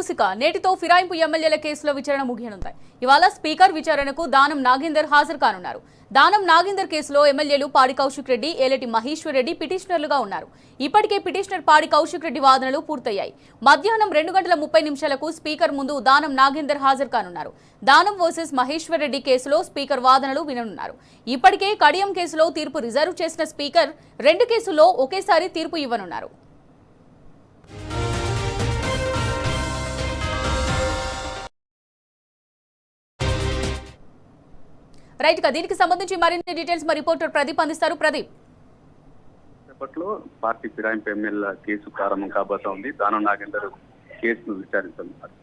మూసిక నేటితో ఫిరాయింపు ఎమ్మెల్యేల కేసులో విచారణ ముగియనుంది. ఇవాళ స్పీకర్ విచారణకు దానం నాగేందర్ హాజరు కానున్నారు. దానం నాగేందర్ కేసులో ఎమ్మెల్యేలు పాడి కౌశిక్ రెడ్డి, ఏలేటి మహేశ్వర్ రెడ్డి పిటిషనర్లుగా ఉన్నారు. ఇప్పటికే పిటిషనర్ పాడి కౌశిక్ రెడ్డి వాదనలు పూర్తయ్యాయి. మధ్యాహ్నం 2:30 స్పీకర్ ముందు దానం నాగేందర్ హాజరు కానున్నారు. దానం వర్సెస్ మహేశ్వర్ రెడ్డి కేసులో స్పీకర్ వాదనలు విననున్నారు. ఇప్పటికే కడియం కేసులో తీర్పు రిజర్వ్ చేసిన స్పీకర్ 2 కేసుల్లో ఒకేసారి తీర్పు ఇవ్వనున్నారు. రైట్ గా దీనికి సంబంధించి మరిన్ని డీటెయిల్స్ మా రిపోర్టర్ ప్రదీప్ అందిస్తారు. ప్రదీప్, సేపట్లో పార్టీ ఫిరాయింపు ఎమ్మెల్యే కేసు ప్రారంభం కాబోతోంది. దానం నాగేందర్ కేసును విచారిస్తున్నారు.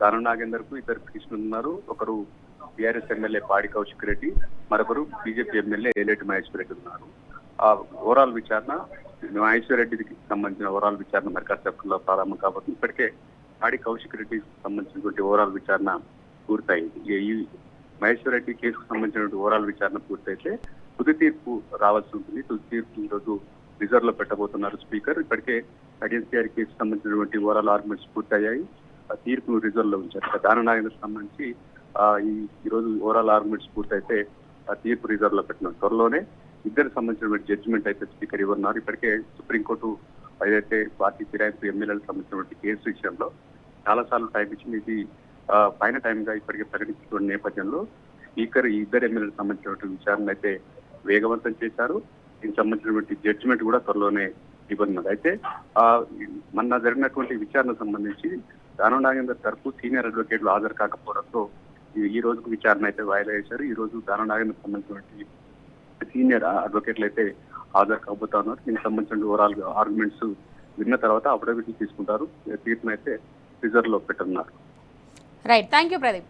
దానం నాగేందర్ కు ఇద్దరు పిటిషనర్లు ఉన్నారు. ఒకరు టీఆర్ఎస్ ఎమ్మెల్యే పాడి కౌశిక్ రెడ్డి, మరొకరు బీజేపీ ఎమ్మెల్యే ఏలేటి మహేశ్వర్ రెడ్డి ఉన్నారు. ఆ ఓవరాల్ విచారణ మహేశ్వర్ రెడ్డికి సంబంధించిన ఓవరాల్ విచారణ మరి కాసేపట్లో ప్రారంభం కాబోతుంది. ఇప్పటికే పాడి కౌశిక్ రెడ్డికి సంబంధించినటువంటి ఓవరాల్ విచారణ పూర్తయింది. ఈ మహేశ్వర్ రెడ్డి కేసుకు సంబంధించిన ఓవరాల్ విచారణ పూర్తయితే తుది తీర్పు రావాల్సి ఉంటుంది. తుది తీర్పు ఈ రోజు రిజర్వ్ లో పెట్టబోతున్నారు స్పీకర్. ఇప్పటికే ఐడెన్సీఆర్ కేసుకు సంబంధించినటువంటి ఓవరాల్ ఆర్గ్యుమెంట్స్ పూర్తయ్యాయి. ఆ తీర్పును రిజర్వ్ లో ఉంచారు. దానం నాగేందర్ సంబంధించి ఈ రోజు ఓవరాల్ ఆర్గ్యుమెంట్స్ పూర్తయితే ఆ తీర్పు రిజర్వ్ లో పెట్టినారు. త్వరలోనే ఇద్దరికి సంబంధించినటువంటి జడ్జిమెంట్ అయితే స్పీకర్ ఇవ్వనున్నారు. ఇప్పటికే సుప్రీంకోర్టు ఏదైతే పార్టీ ఫిరాయింపు ఎమ్మెల్యేలకు సంబంధించినటువంటి కేసు విషయంలో చాలా సార్లు టైం ఇచ్చింది. ఇది పైన టైం గా ఇప్పటికే ప్రకటించిన నేపథ్యంలో స్పీకర్ ఈ ఇద్దరు ఎమ్మెల్యేలకు సంబంధించినటువంటి విచారణ అయితే వేగవంతం చేశారు. దీనికి సంబంధించినటువంటి జడ్జిమెంట్ కూడా త్వరలోనే ఇవ్వనున్నారు. అయితే మొన్న జరిగినటువంటి విచారణ సంబంధించి దానం నాగేందర్ తరఫు సీనియర్ అడ్వకేట్లు హాజరు కాకపోవడంతో ఈ రోజుకు విచారణ అయితే వాయిదా వేశారు. ఈ రోజు దానం నాగేందర్ సంబంధించినటువంటి సీనియర్ అడ్వకేట్లు అయితే హాజరు కాబోతా ఉన్నారు. దీనికి సంబంధించిన ఓవరాల్ ఆర్గ్యుమెంట్స్ విన్న తర్వాత అఫిడవిట్లు తీసుకుంటారు. తీర్పును అయితే రిజర్వ్ లో పెట్టనున్నారు. Right, thank you Pradeep.